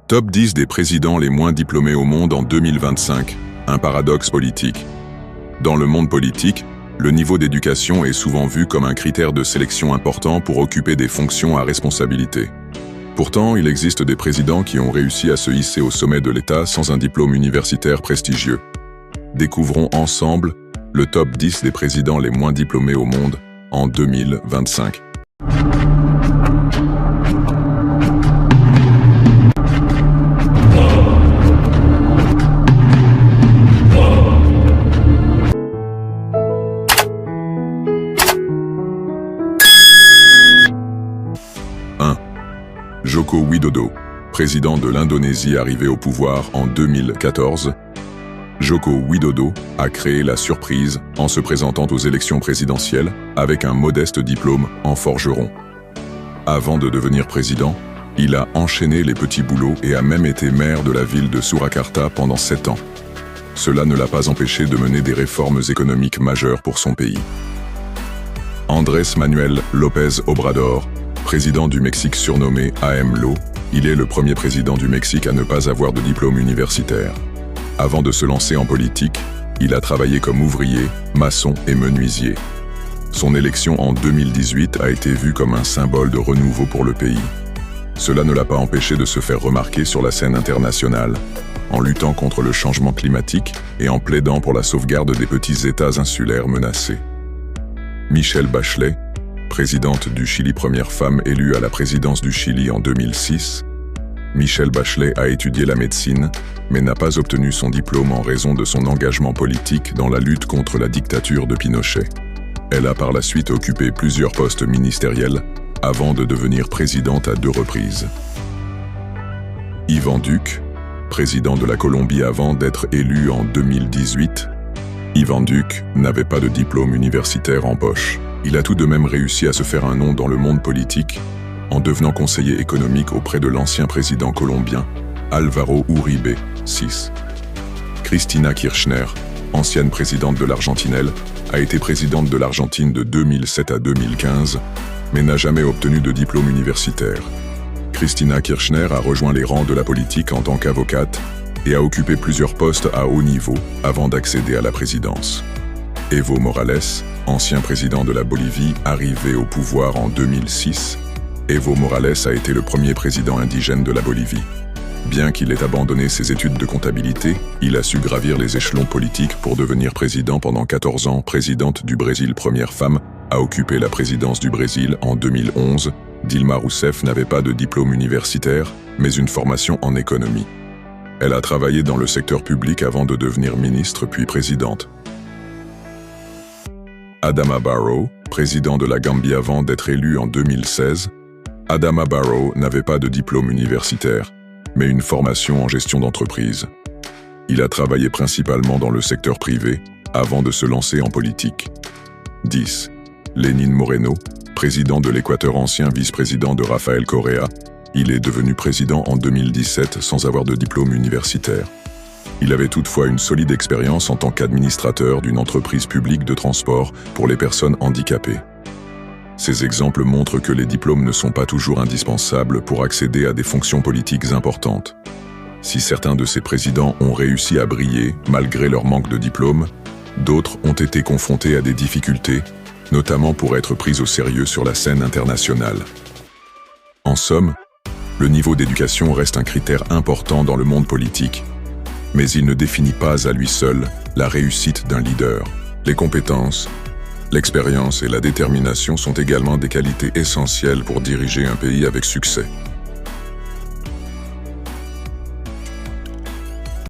Top 10 des présidents les moins diplômés au monde en 2025, un paradoxe politique. Dans le monde politique, le niveau d'éducation est souvent vu comme un critère de sélection important pour occuper des fonctions à responsabilité. Pourtant, il existe des présidents qui ont réussi à se hisser au sommet de l'État sans un diplôme universitaire prestigieux. Découvrons ensemble le top 10 des présidents les moins diplômés au monde en 2025. Joko Widodo, président de l'Indonésie arrivé au pouvoir en 2014. Joko Widodo a créé la surprise en se présentant aux élections présidentielles avec un modeste diplôme en forgeron. Avant de devenir président, il a enchaîné les petits boulots et a même été maire de la ville de Surakarta pendant 7 ans. Cela ne l'a pas empêché de mener des réformes économiques majeures pour son pays. Andrés Manuel López Obrador, président du Mexique surnommé AMLO, il est le premier président du Mexique à ne pas avoir de diplôme universitaire. Avant de se lancer en politique, il a travaillé comme ouvrier, maçon et menuisier. Son élection en 2018 a été vue comme un symbole de renouveau pour le pays. Cela ne l'a pas empêché de se faire remarquer sur la scène internationale, en luttant contre le changement climatique et en plaidant pour la sauvegarde des petits États insulaires menacés. Michelle Bachelet, présidente du Chili, première femme élue à la présidence du Chili en 2006, Michelle Bachelet a étudié la médecine, mais n'a pas obtenu son diplôme en raison de son engagement politique dans la lutte contre la dictature de Pinochet. Elle a par la suite occupé plusieurs postes ministériels avant de devenir présidente à 2 reprises. Ivan Duque, président de la Colombie avant d'être élu en 2018, Ivan Duque n'avait pas de diplôme universitaire en poche. Il a tout de même réussi à se faire un nom dans le monde politique en devenant conseiller économique auprès de l'ancien président colombien Álvaro Uribe VI. Cristina Kirchner, ancienne présidente de l'Argentinelle, a été présidente de l'Argentine de 2007 à 2015, mais n'a jamais obtenu de diplôme universitaire. Cristina Kirchner a rejoint les rangs de la politique en tant qu'avocate et a occupé plusieurs postes à haut niveau avant d'accéder à la présidence. Evo Morales, ancien président de la Bolivie, arrivé au pouvoir en 2006, Evo Morales a été le premier président indigène de la Bolivie. Bien qu'il ait abandonné ses études de comptabilité, il a su gravir les échelons politiques pour devenir président pendant 14 ans. Présidente du Brésil, première femme à occuper la présidence du Brésil en 2011, Dilma Rousseff n'avait pas de diplôme universitaire, mais une formation en économie. Elle a travaillé dans le secteur public avant de devenir ministre puis présidente. Adama Barrow, président de la Gambie avant d'être élu en 2016, Adama Barrow n'avait pas de diplôme universitaire, mais une formation en gestion d'entreprise. Il a travaillé principalement dans le secteur privé avant de se lancer en politique. 10. Lénin Moreno, président de l'Équateur, ancien vice-président de Rafael Correa, il est devenu président en 2017 sans avoir de diplôme universitaire. Il avait toutefois une solide expérience en tant qu'administrateur d'une entreprise publique de transport pour les personnes handicapées. Ces exemples montrent que les diplômes ne sont pas toujours indispensables pour accéder à des fonctions politiques importantes. Si certains de ces présidents ont réussi à briller malgré leur manque de diplôme, d'autres ont été confrontés à des difficultés, notamment pour être pris au sérieux sur la scène internationale. En somme, le niveau d'éducation reste un critère important dans le monde politique, mais il ne définit pas à lui seul la réussite d'un leader. Les compétences, l'expérience et la détermination sont également des qualités essentielles pour diriger un pays avec succès.